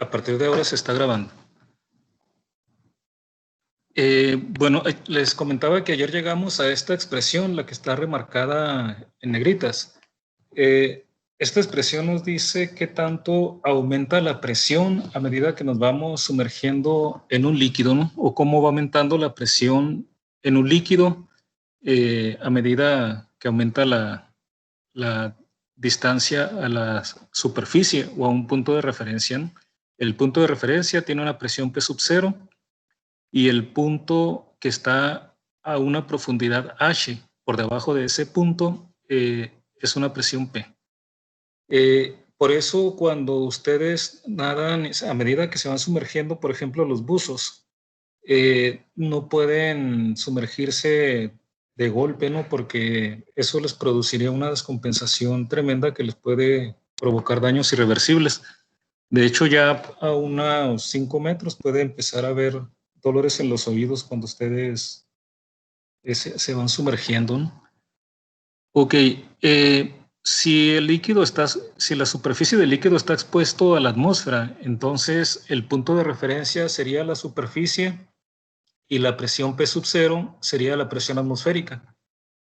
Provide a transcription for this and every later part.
A partir de ahora se está grabando. Bueno, les comentaba que ayer llegamos a esta expresión, la que está remarcada en negritas. Esta expresión nos dice qué tanto aumenta la presión a medida que nos vamos sumergiendo en un líquido, ¿no? O cómo va aumentando la presión en un líquido a medida que aumenta la distancia a la superficie o a un punto de referencia, ¿no? El punto de referencia tiene una presión P sub 0 y el punto que está a una profundidad H por debajo de ese punto es una presión P. Por eso cuando ustedes nadan, a medida que se van sumergiendo, por ejemplo, los buzos, no pueden sumergirse de golpe, ¿no? Porque eso les produciría una descompensación tremenda que les puede provocar daños irreversibles. De hecho, ya a unos 5 metros puede empezar a haber dolores en los oídos cuando ustedes se van sumergiendo, ¿no? Ok, si la superficie del líquido está expuesto a la atmósfera, entonces el punto de referencia sería la superficie y la presión P sub 0 sería la presión atmosférica,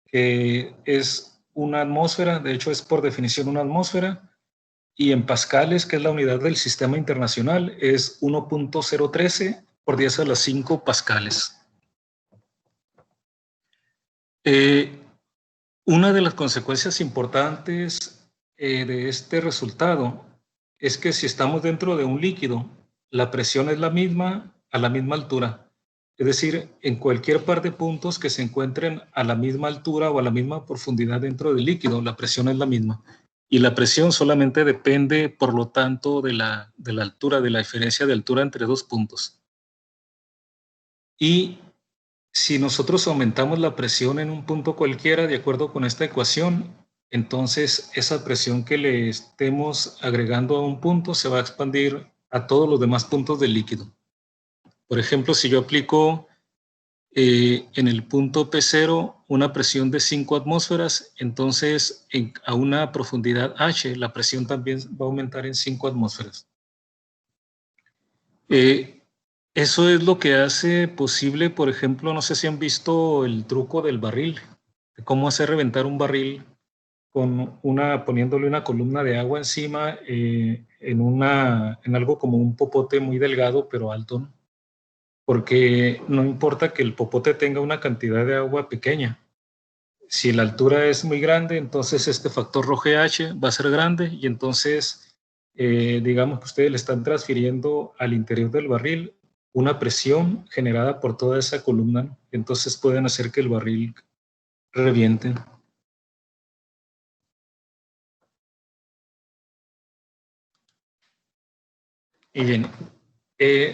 que es una atmósfera, de hecho es por definición una atmósfera, y en pascales, que es la unidad del sistema internacional, es 1.013 por 10 a la 5 pascales. Una de las consecuencias importantes de este resultado es que si estamos dentro de un líquido, la presión es la misma a la misma altura. Es decir, en cualquier par de puntos que se encuentren a la misma altura o a la misma profundidad dentro del líquido, la presión es la misma. Y la presión solamente depende, por lo tanto, de la altura, de la diferencia de altura entre dos puntos. Y si nosotros aumentamos la presión en un punto cualquiera, de acuerdo con esta ecuación, entonces esa presión que le estemos agregando a un punto se va a expandir a todos los demás puntos del líquido. Por ejemplo, si yo aplico en el punto P0 una presión de 5 atmósferas, entonces a una profundidad H la presión también va a aumentar en 5 atmósferas. Eso es lo que hace posible, por ejemplo, no sé si han visto el truco del barril, de cómo hacer reventar un barril poniéndole una columna de agua encima en algo como un popote muy delgado pero alto, ¿no? Porque no importa que el popote tenga una cantidad de agua pequeña. Si la altura es muy grande, entonces este factor ρh va a ser grande y entonces digamos que ustedes le están transfiriendo al interior del barril una presión generada por toda esa columna, ¿no? Entonces pueden hacer que el barril reviente. Y bien,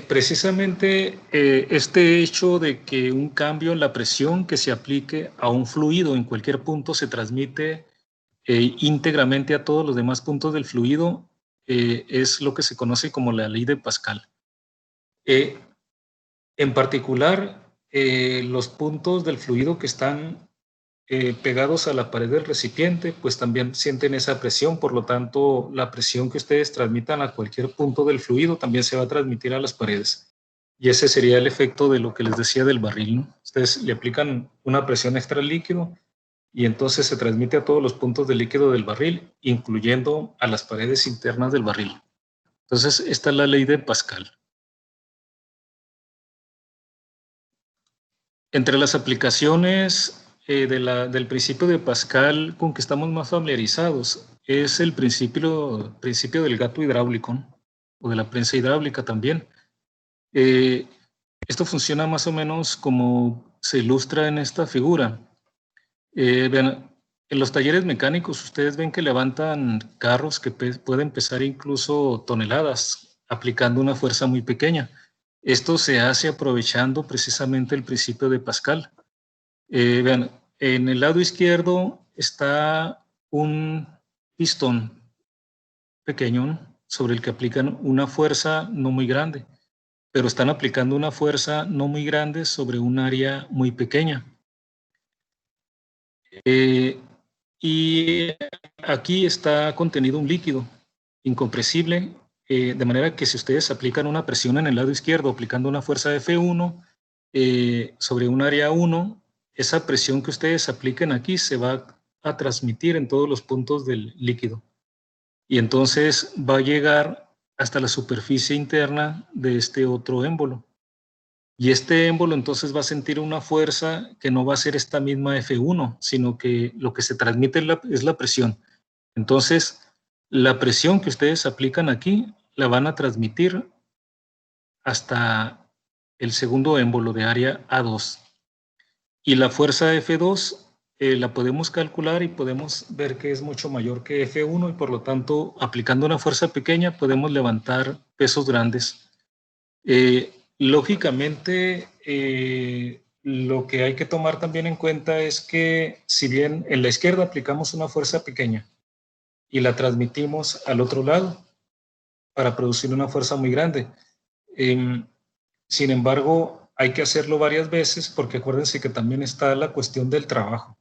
precisamente este hecho de que un cambio en la presión que se aplique a un fluido en cualquier punto se transmite íntegramente a todos los demás puntos del fluido es lo que se conoce como la ley de Pascal. En particular, los puntos del fluido que están pegados a la pared del recipiente, pues también sienten esa presión, por lo tanto, la presión que ustedes transmitan a cualquier punto del fluido también se va a transmitir a las paredes. Y ese sería el efecto de lo que les decía del barril, ¿no? Ustedes le aplican una presión extra al líquido y entonces se transmite a todos los puntos del líquido del barril, incluyendo a las paredes internas del barril. Entonces, esta es la ley de Pascal. Entre las aplicaciones del principio de Pascal con que estamos más familiarizados es el principio del gato hidráulico, ¿no? O de la prensa hidráulica también. Esto funciona más o menos como se ilustra en esta figura. Vean, en los talleres mecánicos ustedes ven que levantan carros que pueden pesar incluso toneladas aplicando una fuerza muy pequeña. Esto se hace aprovechando precisamente el principio de Pascal. Vean, en el lado izquierdo está un pistón pequeño, ¿no? Sobre el que aplican una fuerza no muy grande, pero están aplicando una fuerza no muy grande sobre un área muy pequeña. Y aquí está contenido un líquido incompresible de manera que si ustedes aplican una presión en el lado izquierdo aplicando una fuerza F1 sobre un área 1, esa presión que ustedes apliquen aquí se va a transmitir en todos los puntos del líquido. Y entonces va a llegar hasta la superficie interna de este otro émbolo. Y este émbolo entonces va a sentir una fuerza que no va a ser esta misma F1, sino que lo que se transmite es la presión. Entonces, la presión que ustedes aplican aquí la van a transmitir hasta el segundo émbolo de área A2. Y la fuerza F2 la podemos calcular y podemos ver que es mucho mayor que F1 y por lo tanto, aplicando una fuerza pequeña, podemos levantar pesos grandes. Lógicamente, lo que hay que tomar también en cuenta es que si bien en la izquierda aplicamos una fuerza pequeña y la transmitimos al otro lado para producir una fuerza muy grande, sin embargo, hay que hacerlo varias veces porque acuérdense que también está la cuestión del trabajo.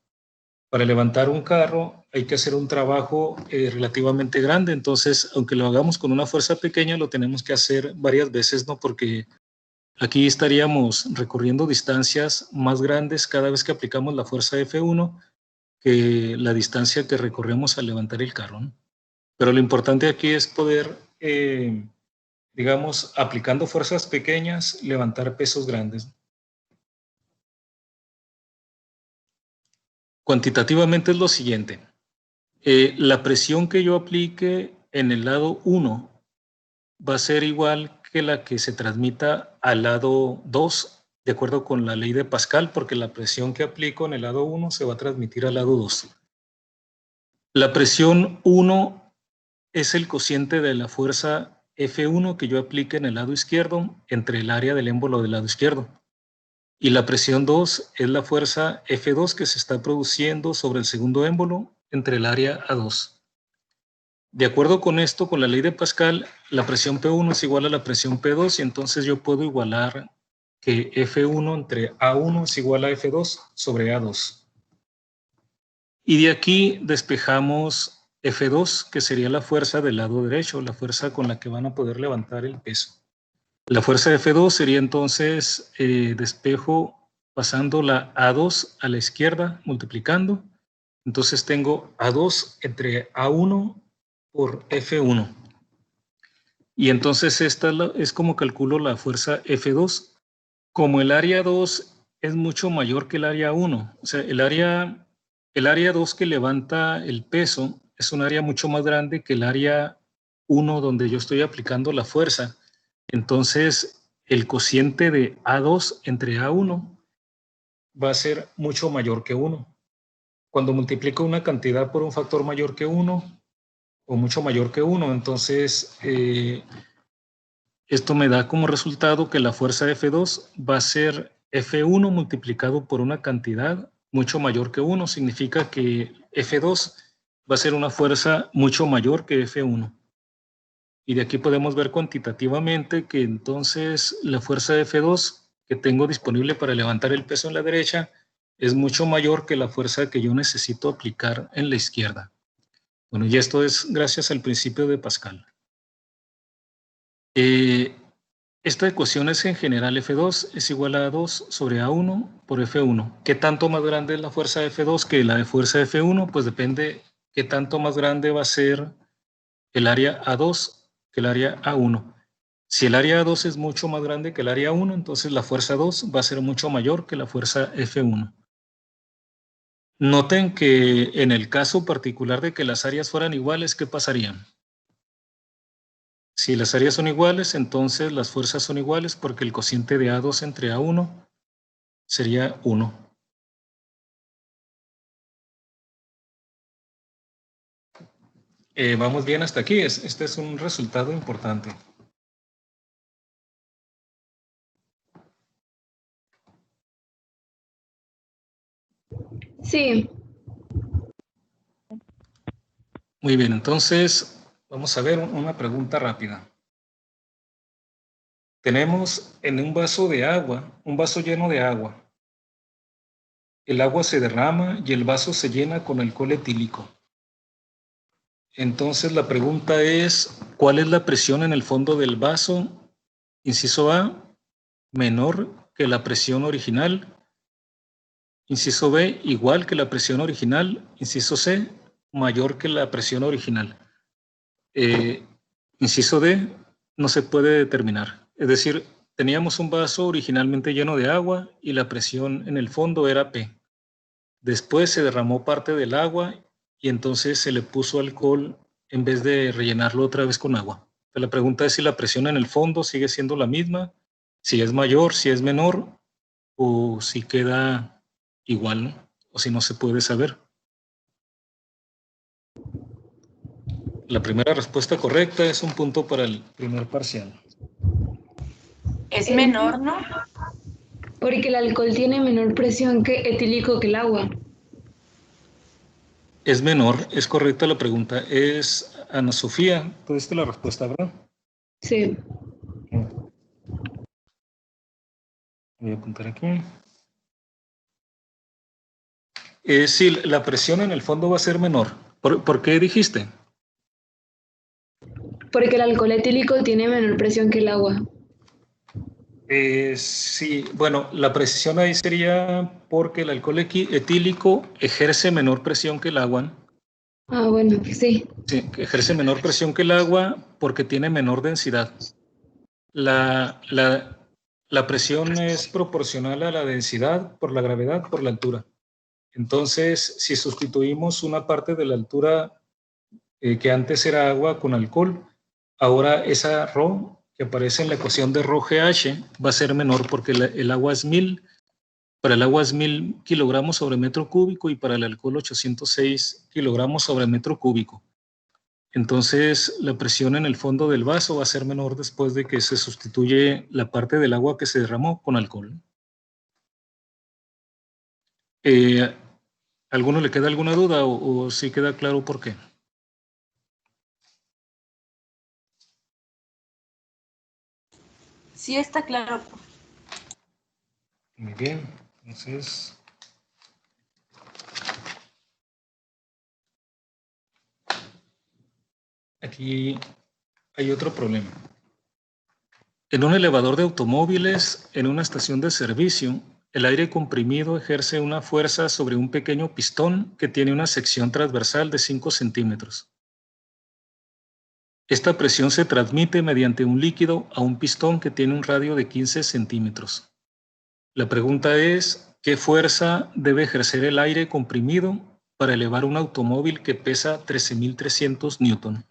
Para levantar un carro hay que hacer un trabajo relativamente grande, entonces aunque lo hagamos con una fuerza pequeña, lo tenemos que hacer varias veces, ¿no? Porque aquí estaríamos recorriendo distancias más grandes cada vez que aplicamos la fuerza F1 que la distancia que recorremos al levantar el carro, ¿no? Pero lo importante aquí es poder, digamos, aplicando fuerzas pequeñas, levantar pesos grandes. Cuantitativamente es lo siguiente. La presión que yo aplique en el lado 1 va a ser igual que la que se transmita al lado 2, de acuerdo con la ley de Pascal, porque la presión que aplico en el lado 1 se va a transmitir al lado 2. La presión 1 es el cociente de la fuerza F1 que yo aplique en el lado izquierdo entre el área del émbolo del lado izquierdo. Y la presión 2 es la fuerza F2 que se está produciendo sobre el segundo émbolo entre el área A2. De acuerdo con esto, con la ley de Pascal, la presión P1 es igual a la presión P2 y entonces yo puedo igualar que F1 entre A1 es igual a F2 sobre A2. Y de aquí despejamos F2, que sería la fuerza del lado derecho, la fuerza con la que van a poder levantar el peso. La fuerza de F2 sería entonces despejo pasando la A2 a la izquierda, multiplicando. Entonces tengo A2 entre A1 por F1. Y entonces esta es como calculo la fuerza F2. Como el área 2 es mucho mayor que el área 1, o sea, el área 2 que levanta el peso es un área mucho más grande que el área 1 donde yo estoy aplicando la fuerza. Entonces, el cociente de A2 entre A1 va a ser mucho mayor que 1. Cuando multiplico una cantidad por un factor mayor que 1 o mucho mayor que 1, entonces esto me da como resultado que la fuerza F2 va a ser F1 multiplicado por una cantidad mucho mayor que 1. Significa que F2 va a ser una fuerza mucho mayor que F1. Y de aquí podemos ver cuantitativamente que entonces la fuerza de F2 que tengo disponible para levantar el peso en la derecha es mucho mayor que la fuerza que yo necesito aplicar en la izquierda. Bueno, y esto es gracias al principio de Pascal. Esta ecuación es en general F2 es igual a 2 sobre A1 por F1. ¿Qué tanto más grande es la fuerza de F2 que la de fuerza de F1? Pues depende qué tanto más grande va a ser el área A2 que el área A1. Si el área A2 es mucho más grande que el área 1, entonces la fuerza 2 va a ser mucho mayor que la fuerza F1. Noten que en el caso particular de que las áreas fueran iguales, ¿qué pasaría? Si las áreas son iguales, entonces las fuerzas son iguales porque el cociente de A2 entre A1 sería 1. Vamos bien hasta aquí. Este es un resultado importante. Sí. Muy bien, entonces vamos a ver una pregunta rápida. Tenemos en un vaso de agua, un vaso lleno de agua. El agua se derrama y el vaso se llena con alcohol etílico. Entonces la pregunta es, ¿cuál es la presión en el fondo del vaso? Inciso A, menor que la presión original. Inciso B, igual que la presión original. Inciso C, mayor que la presión original. Inciso D, no se puede determinar. Es decir, teníamos un vaso originalmente lleno de agua y la presión en el fondo era P. Después se derramó parte del agua y entonces se le puso alcohol en vez de rellenarlo otra vez con agua. La pregunta es si la presión en el fondo sigue siendo la misma, si es mayor, si es menor o si queda igual, ¿no? O si no se puede saber. La primera respuesta correcta es un punto para el primer parcial. Es menor, ¿no? Porque el alcohol tiene menor presión que etílico que el agua. Es menor, es correcta la pregunta. Es Ana Sofía, tú diste la respuesta, ¿verdad? Sí. Voy a apuntar aquí. Sí, la presión en el fondo va a ser menor. ¿Por qué dijiste? Porque el alcohol etílico tiene menor presión que el agua. Sí, bueno, la precisión ahí sería porque el alcohol etílico ejerce menor presión que el agua. Ah, bueno, sí. Sí, ejerce menor presión que el agua porque tiene menor densidad. La presión es proporcional a la densidad por la gravedad por la altura. Entonces, si sustituimos una parte de la altura que antes era agua con alcohol, ahora esa ρ que aparece en la ecuación de ρGH va a ser menor porque el agua es 1000, para el agua es 1000 kilogramos sobre metro cúbico y para el alcohol 806 kilogramos sobre metro cúbico. Entonces, la presión en el fondo del vaso va a ser menor después de que se sustituye la parte del agua que se derramó con alcohol. ¿Alguno le queda alguna duda o sí queda claro por qué? Sí está claro. Muy bien, entonces... Aquí hay otro problema. En un elevador de automóviles, en una estación de servicio, el aire comprimido ejerce una fuerza sobre un pequeño pistón que tiene una sección transversal de 5 centímetros. Esta presión se transmite mediante un líquido a un pistón que tiene un radio de 15 centímetros. La pregunta es, ¿qué fuerza debe ejercer el aire comprimido para elevar un automóvil que pesa 13.300 newton?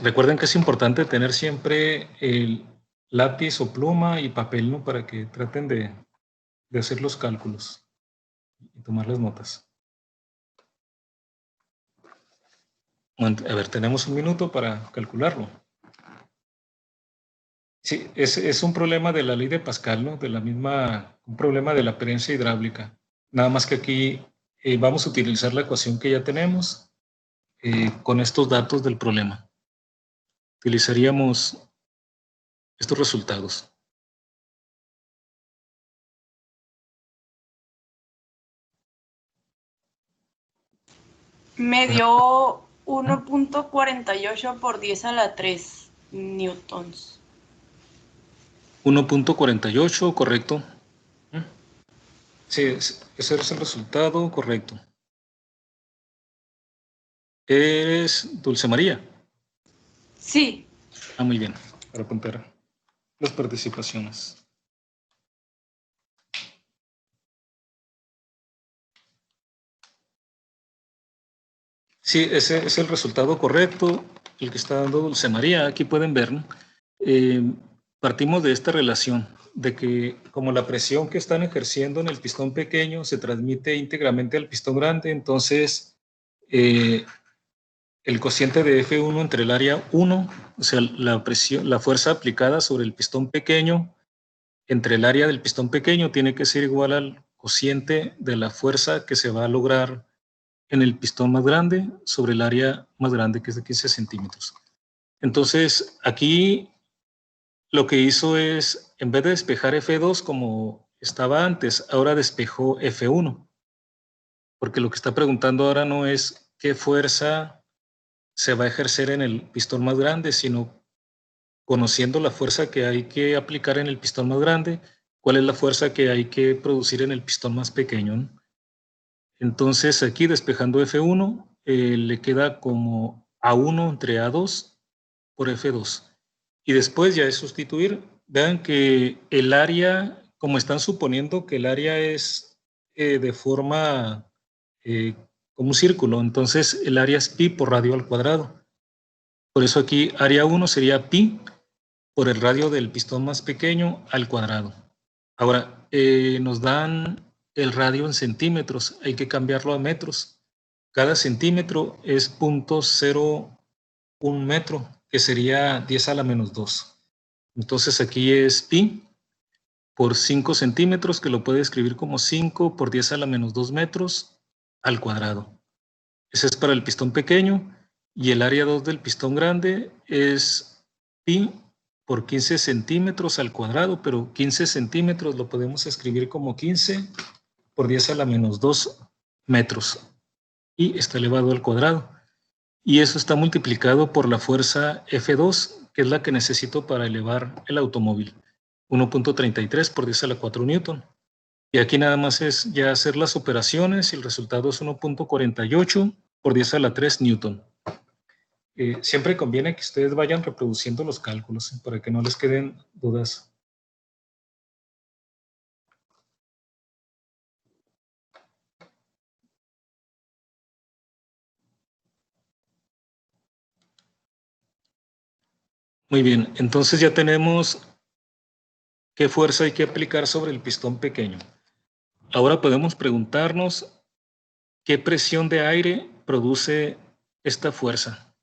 Recuerden que es importante tener siempre el lápiz o pluma y papel, ¿no? Para que traten de hacer los cálculos y tomar las notas. A ver, tenemos un minuto para calcularlo. Sí, es un problema de la ley de Pascal, ¿no? Un problema de la pereencia hidráulica. Nada más que aquí vamos a utilizar la ecuación que ya tenemos con estos datos del problema. Utilizaríamos estos resultados. Me dio 1.48 por 10 a la 3 newtons. 1.48, correcto. Sí, ese es el resultado correcto. ¿Es Dulce María? Sí. Ah, muy bien, para apuntar las participaciones. Sí, ese es el resultado correcto, el que está dando Dulce María. Aquí pueden ver, ¿no? Partimos de esta relación, de que como la presión que están ejerciendo en el pistón pequeño se transmite íntegramente al pistón grande, entonces el cociente de F1 entre el área 1, o sea, la fuerza aplicada sobre el pistón pequeño entre el área del pistón pequeño tiene que ser igual al cociente de la fuerza que se va a lograr en el pistón más grande sobre el área más grande, que es de 15 centímetros. Entonces, aquí lo que hizo es, en vez de despejar F2 como estaba antes, ahora despejó F1. porque lo que está preguntando ahora no es qué fuerza se va a ejercer en el pistón más grande, sino conociendo la fuerza que hay que aplicar en el pistón más grande, cuál es la fuerza que hay que producir en el pistón más pequeño, ¿no? Entonces aquí despejando F1, le queda como A1 entre A2 por F2. Y después ya es sustituir. Vean que el área, como están suponiendo que el área es de forma como un círculo, entonces el área es pi por radio al cuadrado. Por eso aquí área 1 sería pi por el radio del pistón más pequeño al cuadrado. Ahora, nos dan el radio en centímetros, hay que cambiarlo a metros. Cada centímetro es 0.01 metro, que sería 10 a la menos 2. Entonces aquí es pi por 5 centímetros, que lo puede escribir como 5 por 10 a la menos 2 metros al cuadrado. Ese es para el pistón pequeño, y el área 2 del pistón grande es pi por 15 centímetros al cuadrado, pero 15 centímetros lo podemos escribir como 15 por 10 a la menos 2 metros, y está elevado al cuadrado. Y eso está multiplicado por la fuerza F2, que es la que necesito para elevar el automóvil. 1.33 por 10 a la 4 newton. Y aquí nada más es ya hacer las operaciones y el resultado es 1.48 por 10 a la 3 newton. Siempre conviene que ustedes vayan reproduciendo los cálculos para que no les queden dudas. Muy bien, entonces ya tenemos qué fuerza hay que aplicar sobre el pistón pequeño. Ahora podemos preguntarnos qué presión de aire produce esta fuerza.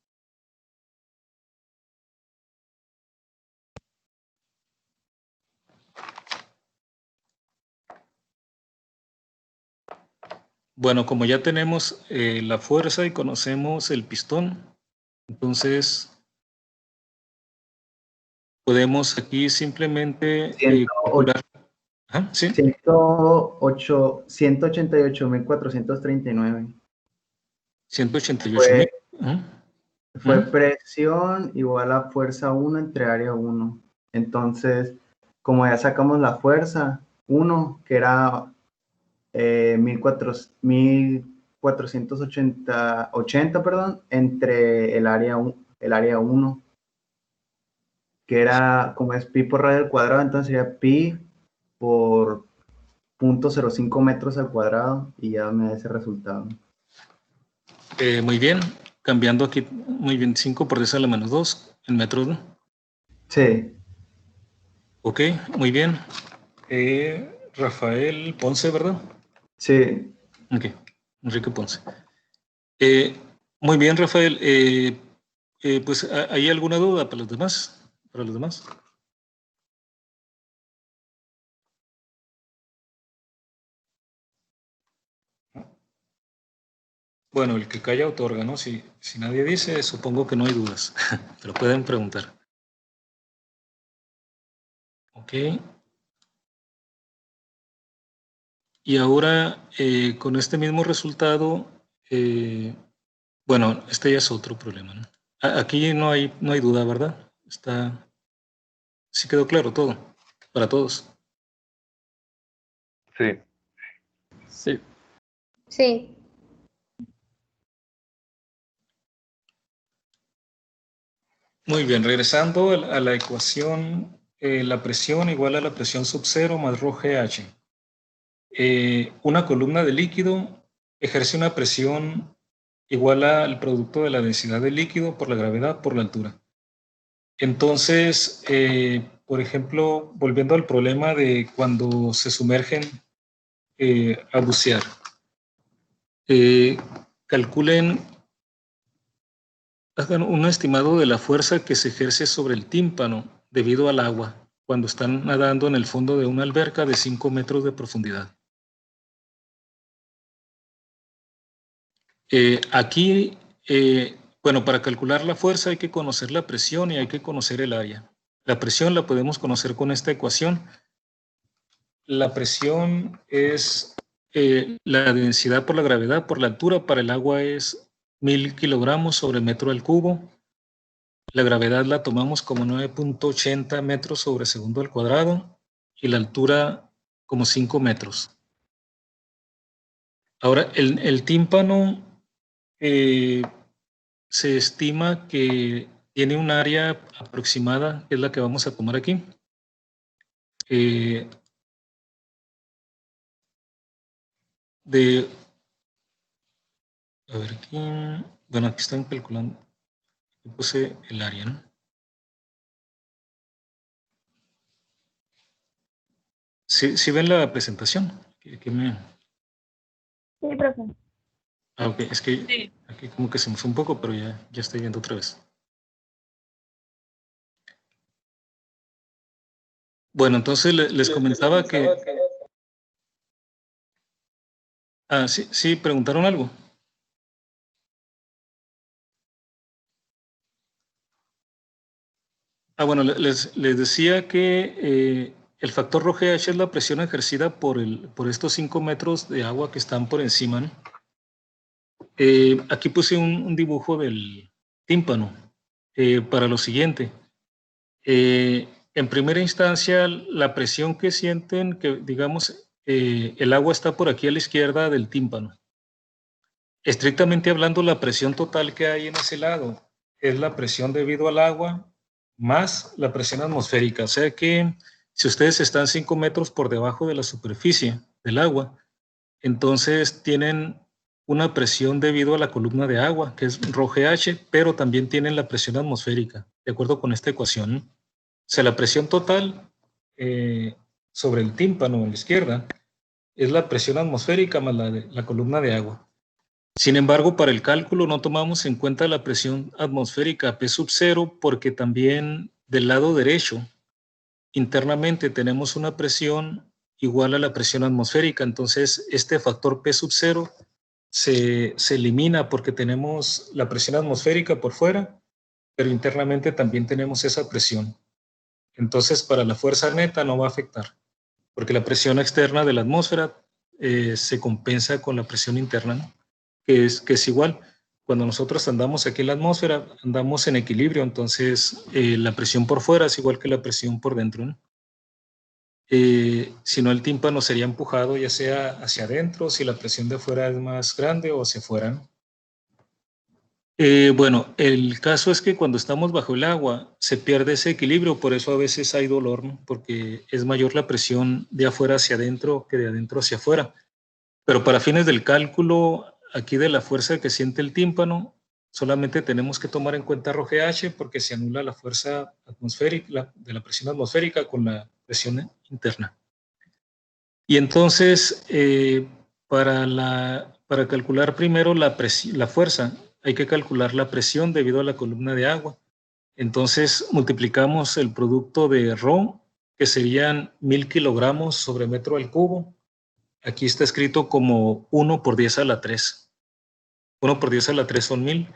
Bueno, como ya tenemos la fuerza y conocemos el pistón, entonces podemos aquí simplemente calcular. ¿Sí? 188.439. 188.000. Fue presión igual a fuerza 1 entre área 1. Entonces, como ya sacamos la fuerza 1, que era 1480, perdón, entre el área 1, que era, como es pi por radio al cuadrado, entonces sería pi por 0.05 metros al cuadrado, y ya me da ese resultado. Muy bien, cambiando aquí, muy bien, 5 por 10 a la menos 2 en metros, ¿no? Sí. Ok, muy bien. Rafael Ponce, ¿verdad? Sí. Ok, Enrique Ponce. Muy bien, Rafael. Pues, ¿hay alguna duda para los demás? Bueno, el que calla otorga, ¿no? Si nadie dice, supongo que no hay dudas, pero pueden preguntar. Ok. Y ahora, con este mismo resultado, bueno, este ya es otro problema, ¿no? Aquí no hay duda, ¿verdad? Sí quedó claro todo, para todos. Sí. Sí. Sí. Muy bien, regresando a la ecuación, la presión igual a la presión sub cero más rho GH. Una columna de líquido ejerce una presión igual al producto de la densidad del líquido por la gravedad por la altura. Entonces, por ejemplo, volviendo al problema de cuando se sumergen a bucear, calculen, hagan un estimado de la fuerza que se ejerce sobre el tímpano debido al agua cuando están nadando en el fondo de una alberca de 5 metros de profundidad. Aquí, bueno, para calcular la fuerza hay que conocer la presión y hay que conocer el área. La presión la podemos conocer con esta ecuación. La presión es la densidad por la gravedad por la altura para el agua es 1000 kilogramos sobre metro al cubo. La gravedad la tomamos como 9.80 metros sobre segundo al cuadrado y la altura como 5 metros. Ahora, el tímpano se estima que tiene un área aproximada, que es la que vamos a tomar aquí. A ver aquí, bueno, aquí están calculando, aquí puse el área, ¿no? ¿Sí ven la presentación? Sí, profe. Ah, ok, es que Sí. aquí como que se me fue un poco, pero ya estoy viendo otra vez. Bueno, entonces les comentaba que... Ah, sí, preguntaron algo. Ah, bueno, les decía que el factor rho GH es la presión ejercida por estos 5 metros de agua que están por encima, ¿no? Aquí puse un dibujo del tímpano para lo siguiente. En primera instancia, la presión que sienten, que digamos, el agua está por aquí a la izquierda del tímpano. Estrictamente hablando, la presión total que hay en ese lado es la presión debido al agua más la presión atmosférica. O sea que si ustedes están 5 metros por debajo de la superficie del agua, entonces tienen una presión debido a la columna de agua, que es rho GH, pero también tienen la presión atmosférica, de acuerdo con esta ecuación. O sea, la presión total sobre el tímpano a la izquierda es la presión atmosférica más la columna de agua. Sin embargo, para el cálculo no tomamos en cuenta la presión atmosférica P sub 0 porque también del lado derecho internamente tenemos una presión igual a la presión atmosférica. Entonces, este factor P sub 0 se elimina porque tenemos la presión atmosférica por fuera, pero internamente también tenemos esa presión. Entonces, para la fuerza neta no va a afectar, porque la presión externa de la atmósfera se compensa con la presión interna, ¿no? que es igual. Cuando nosotros andamos aquí en la atmósfera, andamos en equilibrio, entonces la presión por fuera es igual que la presión por dentro, ¿no? Si no, el tímpano sería empujado ya sea hacia adentro, si la presión de fuera es más grande o hacia afuera, ¿no? Bueno, el caso es que cuando estamos bajo el agua se pierde ese equilibrio, por eso a veces hay dolor, ¿no? Porque es mayor la presión de afuera hacia adentro que de adentro hacia afuera. Pero para fines del cálculo aquí de la fuerza que siente el tímpano, solamente tenemos que tomar en cuenta rho GH porque se anula la fuerza atmosférica, de la presión atmosférica con la presión interna. Y entonces, para calcular primero la fuerza, hay que calcular la presión debido a la columna de agua. Entonces, multiplicamos el producto de rho, que serían 1000 kilogramos sobre metro al cubo. Aquí está escrito como 1 por 10 a la 3. 1 por 10 a la 3 son 1000.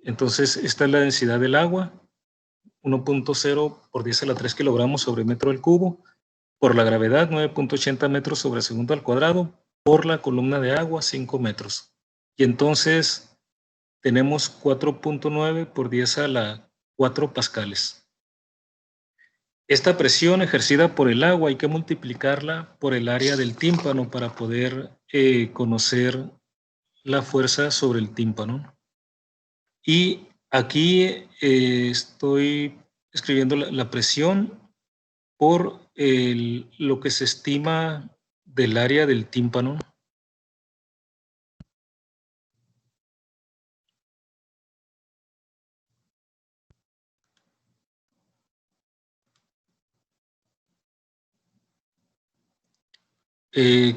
Entonces, esta es la densidad del agua. 1.0 por 10 a la 3 kilogramos sobre metro al cubo. Por la gravedad, 9.80 metros sobre segundo al cuadrado. Por la columna de agua, 5 metros. Y entonces, tenemos 4.9 por 10 a la 4 pascales. Esta presión ejercida por el agua hay que multiplicarla por el área del tímpano para poder conocer la fuerza sobre el tímpano. Y aquí estoy escribiendo la presión por lo que se estima del área del tímpano.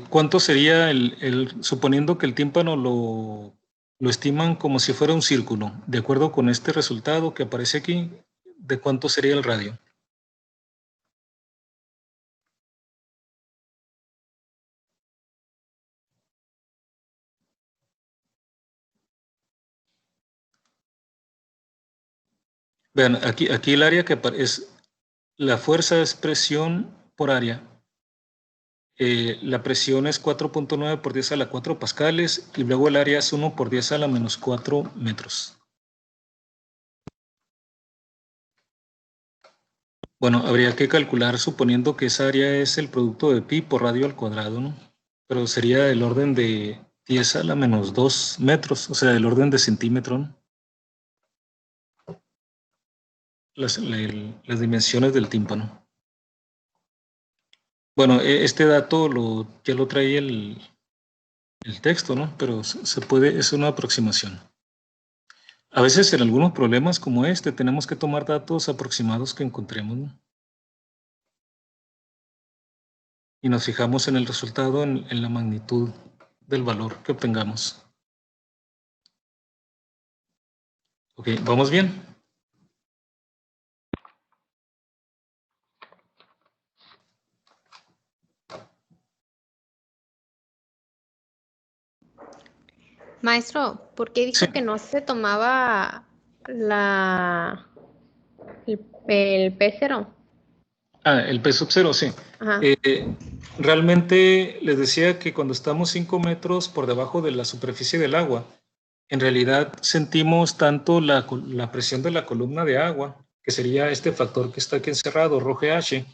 ¿Cuánto sería suponiendo que el tímpano lo estiman como si fuera un círculo? De acuerdo con este resultado que aparece aquí, ¿de cuánto sería el radio? Vean, aquí el área que es la fuerza es presión por área. la presión es 4.9 por 10 a la 4 pascales y luego el área es 1 por 10 a la menos 4 metros. Bueno, habría que calcular suponiendo que esa área es el producto de pi por radio al cuadrado, ¿no? Pero sería del orden de 10 a la menos 2 metros, o sea, del orden de centímetro, ¿no? Las dimensiones del tímpano. Bueno, este dato ya lo trae el texto, ¿no? Pero se puede, es una aproximación. A veces en algunos problemas como este tenemos que tomar datos aproximados que encontremos, ¿no? Y nos fijamos en el resultado, en la magnitud del valor que obtengamos. Ok, ¿vamos bien? Maestro, ¿por qué dijo Sí. que no se tomaba el P0? El P sub 0, sí. Ajá. Realmente les decía que cuando estamos 5 metros por debajo de la superficie del agua, en realidad sentimos tanto la presión de la columna de agua, que sería este factor que está aquí encerrado, rho GH,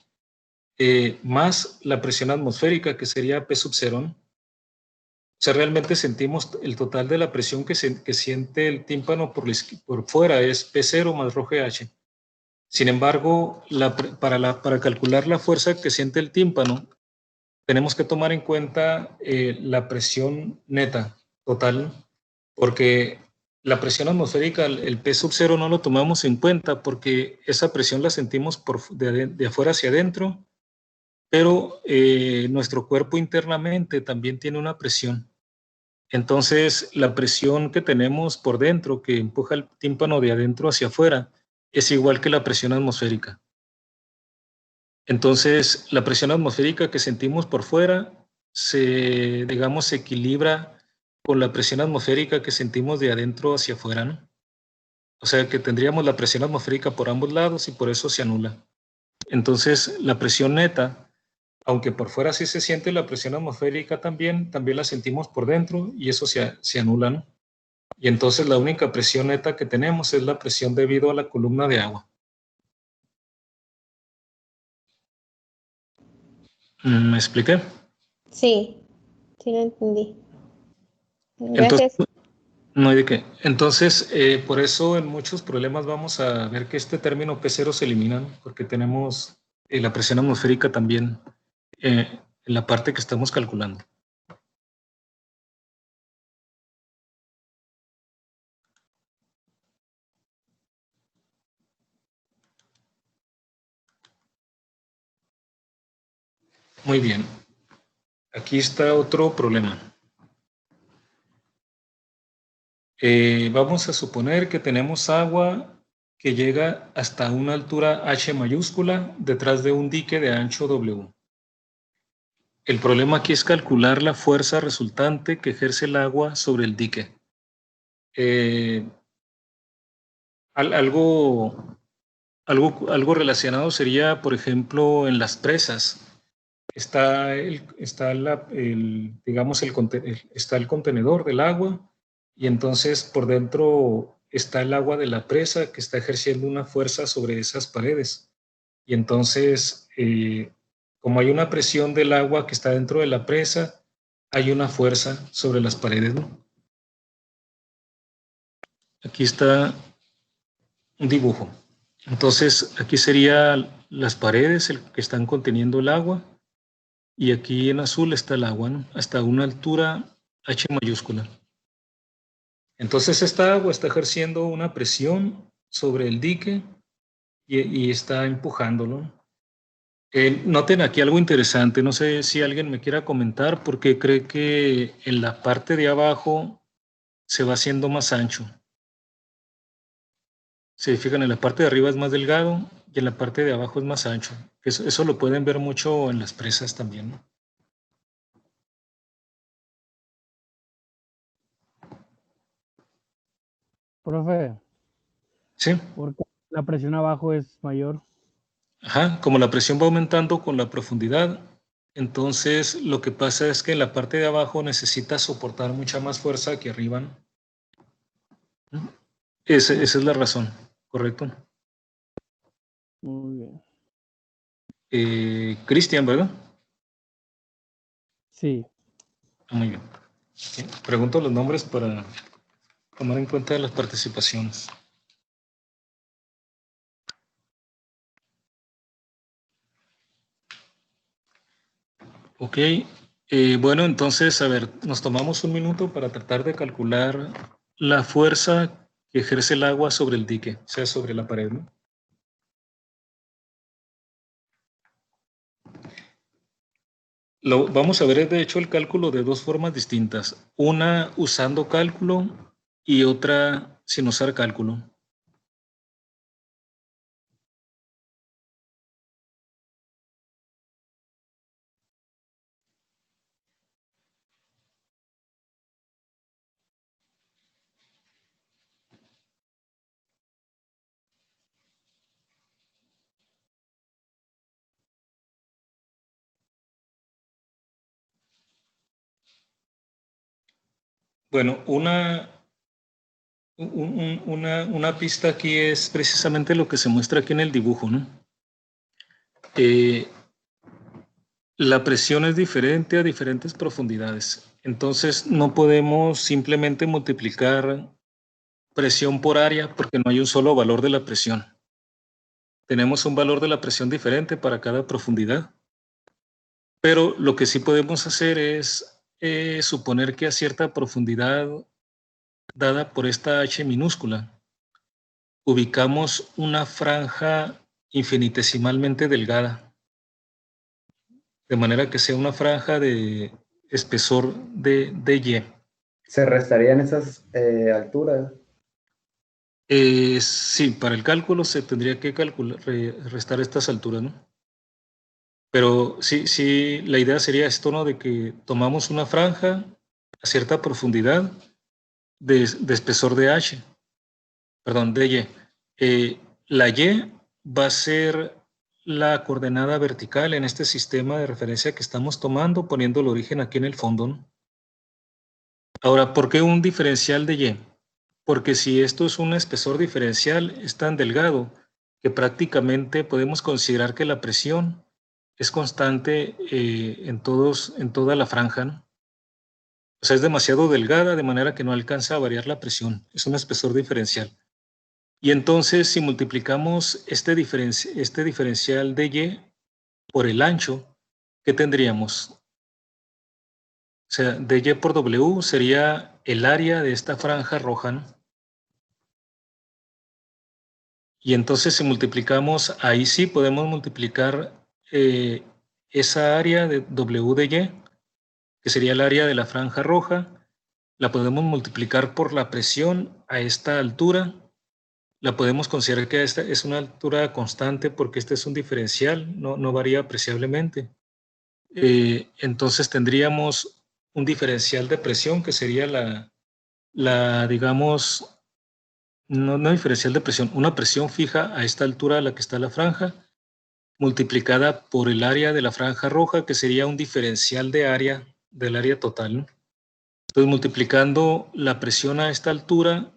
más la presión atmosférica, que sería P sub 0. O sea, realmente sentimos el total de la presión que siente el tímpano por fuera es P0 más rho GH. Sin embargo, para calcular la fuerza que siente el tímpano, tenemos que tomar en cuenta la presión neta total, porque la presión atmosférica, el P sub 0 no lo tomamos en cuenta porque esa presión la sentimos de afuera hacia adentro, pero nuestro cuerpo internamente también tiene una presión. Entonces, la presión que tenemos por dentro, que empuja el tímpano de adentro hacia afuera, es igual que la presión atmosférica. Entonces, la presión atmosférica que sentimos por fuera se equilibra con la presión atmosférica que sentimos de adentro hacia afuera, ¿no? O sea que tendríamos la presión atmosférica por ambos lados y por eso se anula. Entonces, la presión neta, aunque por fuera sí se siente la presión atmosférica también la sentimos por dentro y eso se anula, ¿no? Y entonces la única presión neta que tenemos es la presión debido a la columna de agua. ¿Me expliqué? Sí, sí lo entendí. Entonces, Gracias. no hay de qué. Entonces, por eso en muchos problemas vamos a ver que este término P0 se elimina, ¿no? Porque tenemos la presión atmosférica también en la parte que estamos calculando. Muy bien. Aquí está otro problema. Vamos a suponer que tenemos agua que llega hasta una altura H mayúscula detrás de un dique de ancho W. El problema aquí es calcular la fuerza resultante que ejerce el agua sobre el dique. Algo relacionado sería, por ejemplo, en las presas. Está está el contenedor del agua y entonces por dentro está el agua de la presa que está ejerciendo una fuerza sobre esas paredes. Y entonces, como hay una presión del agua que está dentro de la presa, hay una fuerza sobre las paredes, ¿no? Aquí está un dibujo. Entonces, aquí serían las paredes que están conteniendo el agua. Y aquí en azul está el agua, ¿no? Hasta una altura H mayúscula. Entonces esta agua está ejerciendo una presión sobre el dique y está empujándolo. Noten aquí algo interesante, no sé si alguien me quiera comentar por qué cree que en la parte de abajo se va haciendo más ancho. Se fijan, en la parte de arriba es más delgado y en la parte de abajo es más ancho. Eso lo pueden ver mucho en las presas también, ¿no? Profe, Sí. porque la presión abajo es mayor. Ajá, como la presión va aumentando con la profundidad, Entonces, lo que pasa es que la parte de abajo necesita soportar mucha más fuerza que arriba, ¿no? Esa es la razón, ¿correcto? Muy bien. Cristian, ¿verdad? Sí. Muy bien. Sí, pregunto los nombres para tomar en cuenta las participaciones. Ok, bueno, entonces, a ver, nos tomamos un minuto para tratar de calcular la fuerza que ejerce el agua sobre el dique, o sea, sobre la pared, ¿no? Vamos a ver, de hecho, el cálculo de dos formas distintas. Una usando cálculo y otra sin usar cálculo. Bueno, una pista aquí es precisamente lo que se muestra aquí en el dibujo, ¿no? La presión es diferente a diferentes profundidades. Entonces, no podemos simplemente multiplicar presión por área porque no hay un solo valor de la presión. Tenemos un valor de la presión diferente para cada profundidad. Pero lo que sí podemos hacer es suponer que a cierta profundidad dada por esta H minúscula, ubicamos una franja infinitesimalmente delgada, de manera que sea una franja de espesor de Y. ¿Se restarían esas alturas? Sí, para el cálculo se tendría que restar estas alturas, ¿no? Pero sí, la idea sería esto, ¿no? De que tomamos una franja a cierta profundidad de espesor de H, perdón, de Y. La Y va a ser la coordenada vertical en este sistema de referencia que estamos tomando, poniendo el origen aquí en el fondo, ¿no? Ahora, ¿por qué un diferencial de Y? Porque si esto es un espesor diferencial, es tan delgado que prácticamente podemos considerar que la presión es constante en toda la franja, ¿no? O sea, es demasiado delgada de manera que no alcanza a variar la presión. Es un espesor diferencial. Y entonces, si multiplicamos este diferencial de Y por el ancho, ¿qué tendríamos? O sea, de Y por W sería el área de esta franja roja, ¿no? Y entonces si multiplicamos, ahí sí podemos multiplicar esa área de W de Y, que sería el área de la franja roja, la podemos multiplicar por la presión a esta altura. La podemos considerar que esta es una altura constante porque este es un diferencial, no varía apreciablemente. Entonces tendríamos un diferencial de presión que sería digamos, no diferencial de presión, una presión fija a esta altura a la que está la franja, multiplicada por el área de la franja roja, que sería un diferencial de área del área total, ¿no? Entonces, multiplicando la presión a esta altura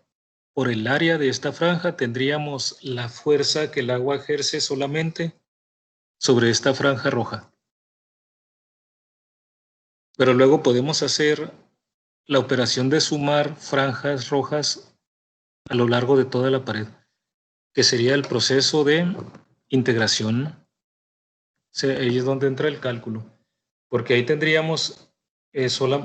por el área de esta franja, tendríamos la fuerza que el agua ejerce solamente sobre esta franja roja. Pero luego podemos hacer la operación de sumar franjas rojas a lo largo de toda la pared, que sería el proceso de integración. O sea, ahí es donde entra el cálculo, porque ahí tendríamos,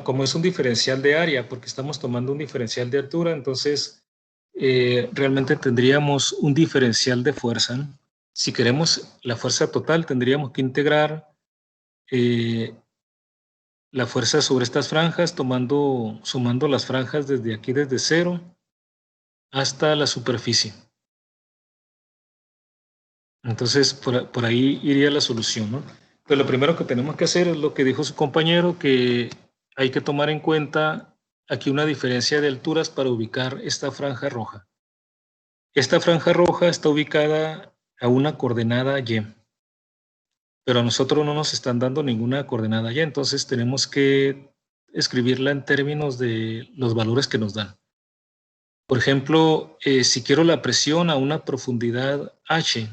como es un diferencial de área, porque estamos tomando un diferencial de altura, entonces realmente tendríamos un diferencial de fuerza, ¿no? Si queremos la fuerza total, tendríamos que integrar la fuerza sobre estas franjas, sumando las franjas desde aquí, desde cero, hasta la superficie. Entonces, por ahí iría la solución, ¿no? Pero lo primero que tenemos que hacer es lo que dijo su compañero, que hay que tomar en cuenta aquí una diferencia de alturas para ubicar esta franja roja. Esta franja roja está ubicada a una coordenada Y. pero a nosotros no nos están dando ninguna coordenada Y, entonces tenemos que escribirla en términos de los valores que nos dan. Por ejemplo, si quiero la presión a una profundidad H,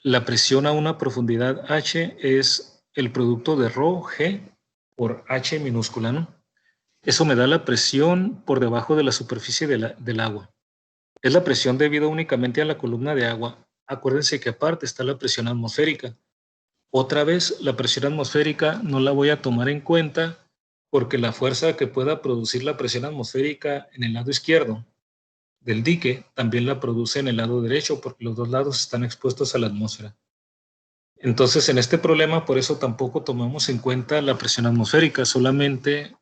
la presión a una profundidad H es el producto de ρ G por H minúscula, ¿no? Eso me da la presión por debajo de la superficie del agua. Es la presión debido únicamente a la columna de agua. Acuérdense que aparte está la presión atmosférica. Otra vez, la presión atmosférica no la voy a tomar en cuenta porque la fuerza que pueda producir la presión atmosférica en el lado izquierdo del dique también la produce en el lado derecho porque los dos lados están expuestos a la atmósfera. Entonces, en este problema, por eso tampoco tomamos en cuenta la presión atmosférica, solamente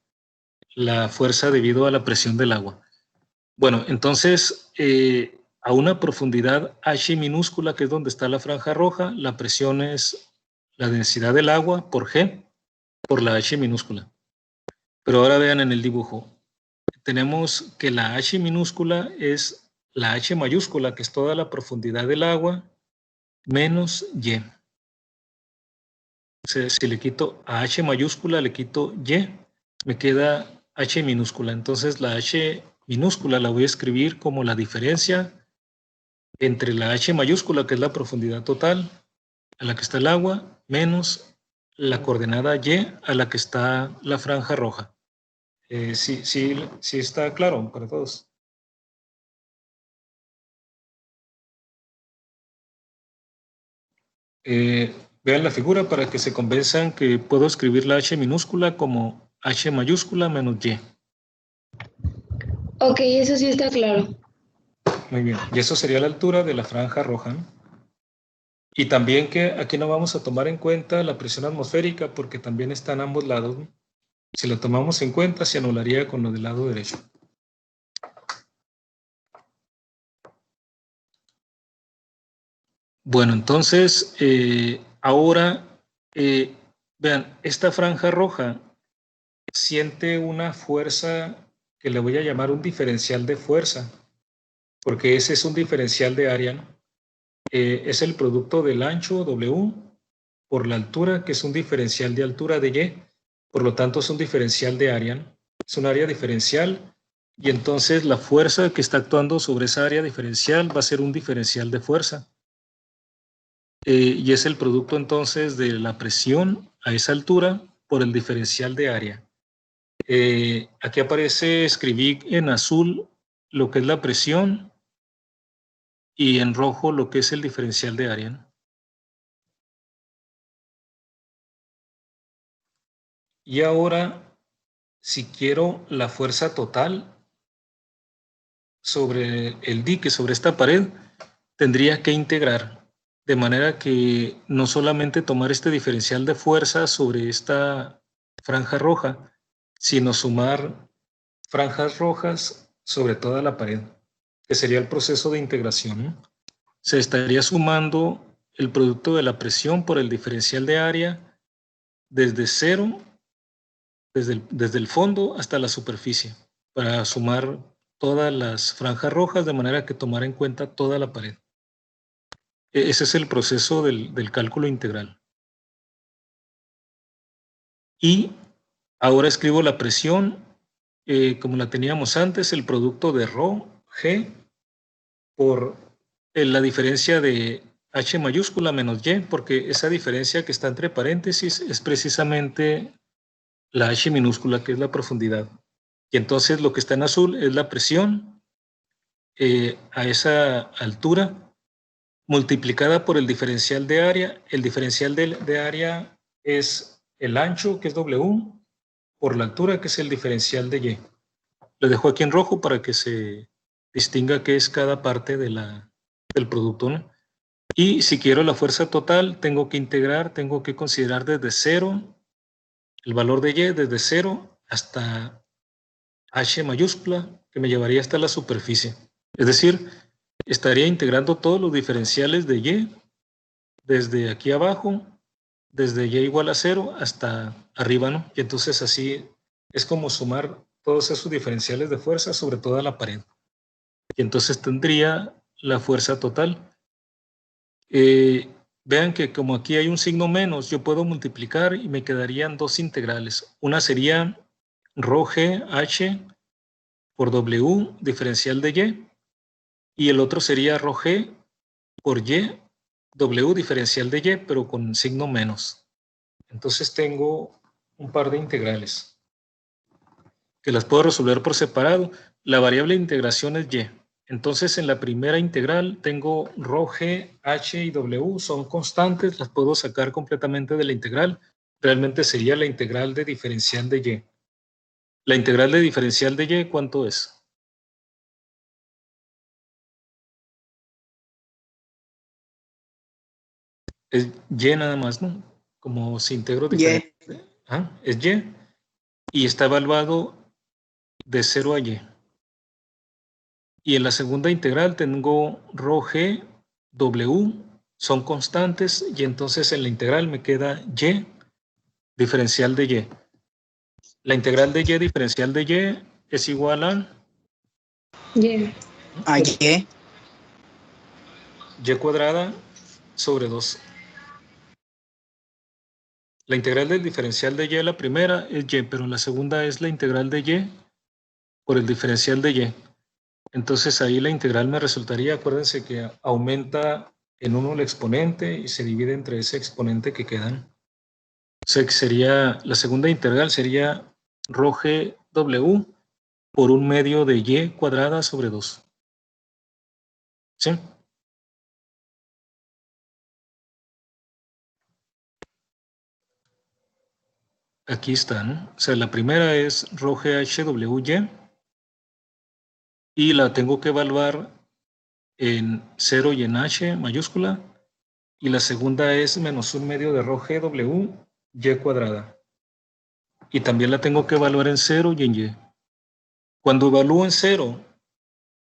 la fuerza debido a la presión del agua. Bueno, entonces, a una profundidad H minúscula, que es donde está la franja roja, la presión es la densidad del agua por G, por la H minúscula. Pero ahora vean en el dibujo, tenemos que la H minúscula es la H mayúscula, que es toda la profundidad del agua, menos Y. Si le quito a H mayúscula, le quito Y, me queda H minúscula. Entonces la H minúscula la voy a escribir como la diferencia entre la H mayúscula, que es la profundidad total, a la que está el agua, menos la coordenada Y, a la que está la franja roja. Sí está claro para todos. Vean la figura para que se convenzan que puedo escribir la H minúscula como H mayúscula menos Y. Ok, eso sí está claro. Muy bien. Y eso sería la altura de la franja roja, ¿no? Y también que aquí no vamos a tomar en cuenta la presión atmosférica porque también está en ambos lados, ¿no? Si lo tomamos en cuenta, se anularía con lo del lado derecho. Bueno, entonces, ahora, vean, esta franja roja siente una fuerza que le voy a llamar un diferencial de fuerza, porque ese es un diferencial de área, ¿no? Es el producto del ancho W por la altura, que es un diferencial de altura de Y, por lo tanto es un diferencial de área, ¿no? Es un área diferencial, y entonces la fuerza que está actuando sobre esa área diferencial va a ser un diferencial de fuerza. Y es el producto entonces de la presión a esa altura por el diferencial de área. Aquí aparece, escribí en azul lo que es la presión y en rojo lo que es el diferencial de área, ¿no? Y ahora, si quiero la fuerza total sobre el dique, sobre esta pared, tendría que integrar, de manera que no solamente tomar este diferencial de fuerza sobre esta franja roja, sino sumar franjas rojas sobre toda la pared, que sería el proceso de integración, ¿no? Se estaría sumando el producto de la presión por el diferencial de área desde cero, desde el fondo hasta la superficie, para sumar todas las franjas rojas de manera que tomar en cuenta toda la pared. Ese es el proceso del cálculo integral. Y ahora escribo la presión, como la teníamos antes, el producto de ρ G por la diferencia de H mayúscula menos Y, porque esa diferencia que está entre paréntesis es precisamente la H minúscula, que es la profundidad. Y entonces lo que está en azul es la presión a esa altura multiplicada por el diferencial de área. El diferencial de área es el ancho, que es W, por la altura, que es el diferencial de Y. Lo dejo aquí en rojo para que se distinga qué es cada parte del producto, ¿no? Y si quiero la fuerza total, tengo que integrar, tengo que considerar desde cero, el valor de Y desde cero hasta H mayúscula, que me llevaría hasta la superficie. Es decir, estaría integrando todos los diferenciales de Y, desde aquí abajo, desde Y igual a 0 hasta arriba, ¿no? Y entonces así es como sumar todos esos diferenciales de fuerza sobre toda la pared. Y entonces tendría la fuerza total. Vean que como aquí hay un signo menos, yo puedo multiplicar y me quedarían dos integrales. Una sería rho g h por w diferencial de y, y el otro sería rho g por y w diferencial de y, pero con signo menos. Entonces tengo un par de integrales que las puedo resolver por separado. La variable de integración es y. Entonces en la primera integral tengo rho g, h y w, son constantes, las puedo sacar completamente de la integral. Realmente sería la integral de diferencial de y. La integral de diferencial de y, ¿cuánto es? Es y nada más, ¿no? Como si integro diferencial. Es y. Y está evaluado de 0 a y. Y en la segunda integral tengo rho g, w, son constantes, y entonces en la integral me queda y diferencial de y. La integral de y diferencial de y es igual a Y. y cuadrada sobre 2. La integral del diferencial de y, la primera es y, pero la segunda es la integral de y por el diferencial de y. Entonces ahí la integral me resultaría, acuérdense que aumenta en 1 el exponente y se divide entre ese exponente que quedan. O sea que sería, la segunda integral sería rho g w por 1/2 de y cuadrada sobre 2. ¿Sí? Aquí está, ¿no? O sea, la primera es rho g h w y y la tengo que evaluar en 0 y en h mayúscula, y la segunda es menos 1/2 de rho g w y cuadrada. Y también la tengo que evaluar en 0 y en y. Cuando evalúo en 0,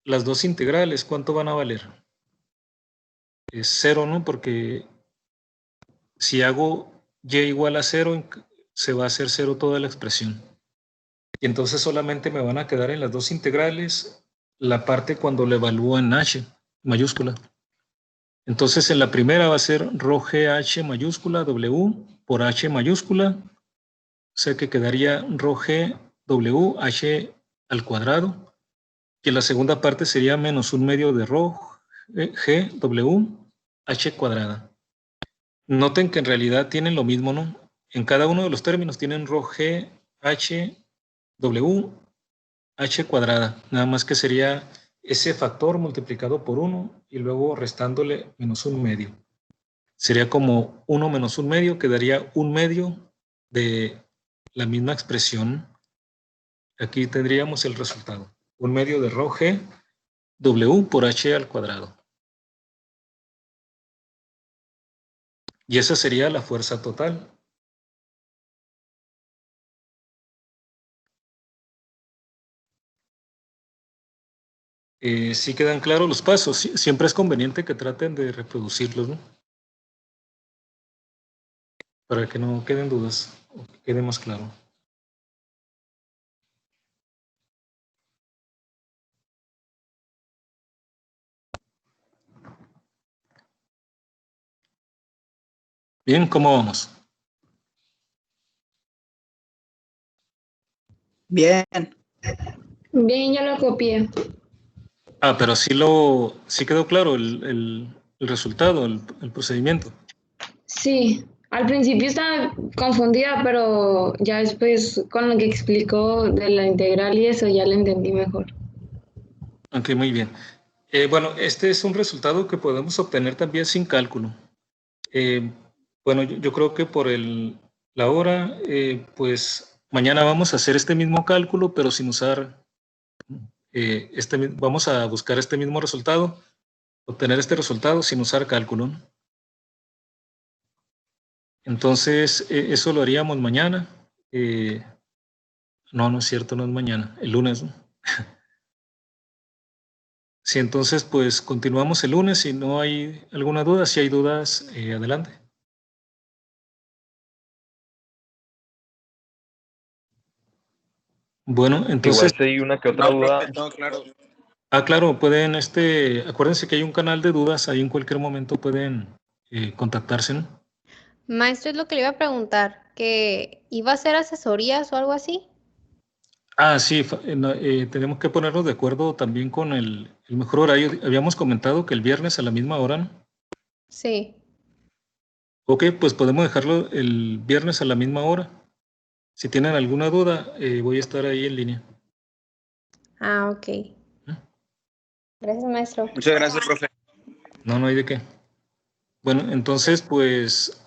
las dos integrales, ¿cuánto van a valer? Es 0, ¿no? Porque si hago y igual a 0, se va a hacer 0 toda la expresión. Y entonces solamente me van a quedar en las dos integrales la parte cuando lo evalúo en h mayúscula. Entonces en la primera va a ser rho g h mayúscula w por h mayúscula. O sea que quedaría rho g w h al cuadrado. Y en la segunda parte sería menos 1/2 de rho g w h cuadrada. Noten que en realidad tienen lo mismo, ¿no? En cada uno de los términos tienen rho g h w h cuadrada. Nada más que sería ese factor multiplicado por 1 y luego restándole menos 1/2. Sería como 1 menos 1/2, quedaría 1/2 de la misma expresión. Aquí tendríamos el resultado. 1/2 de rho g w por h al cuadrado. Y esa sería la fuerza total. ¿Sí quedan claros los pasos? Siempre es conveniente que traten de reproducirlos, ¿no? Para que no queden dudas, o que quede más claro. Bien, ¿cómo vamos? Bien. Bien, ya lo copié. Ah, pero sí quedó claro el resultado, el procedimiento. Sí, al principio estaba confundida, pero ya después con lo que explicó de la integral y eso ya lo entendí mejor. Ok, muy bien. Bueno, este es un resultado que podemos obtener también sin cálculo. Bueno, yo creo que por la hora, pues mañana vamos a hacer este mismo cálculo, pero sin usar, vamos a buscar este mismo resultado, obtener este resultado sin usar cálculo. Entonces, eso lo haríamos mañana. No es cierto, no es mañana, el lunes, ¿no? Sí, entonces, pues continuamos el lunes. Si no hay alguna duda, si hay dudas, adelante. Bueno, entonces... Igual si hay una que otra duda. No, claro. Claro, pueden, acuérdense que hay un canal de dudas, ahí en cualquier momento pueden contactarse, ¿no? Maestro, es lo que le iba a preguntar, que iba a hacer asesorías o algo así. Ah, sí, no, tenemos que ponernos de acuerdo también con el mejor horario. Habíamos comentado que el viernes a la misma hora, ¿no? Sí. Ok, pues podemos dejarlo el viernes a la misma hora. Si tienen alguna duda, voy a estar ahí en línea. Ah, ok. Gracias, maestro. Muchas gracias, profe. No, no hay de qué. Bueno, entonces, pues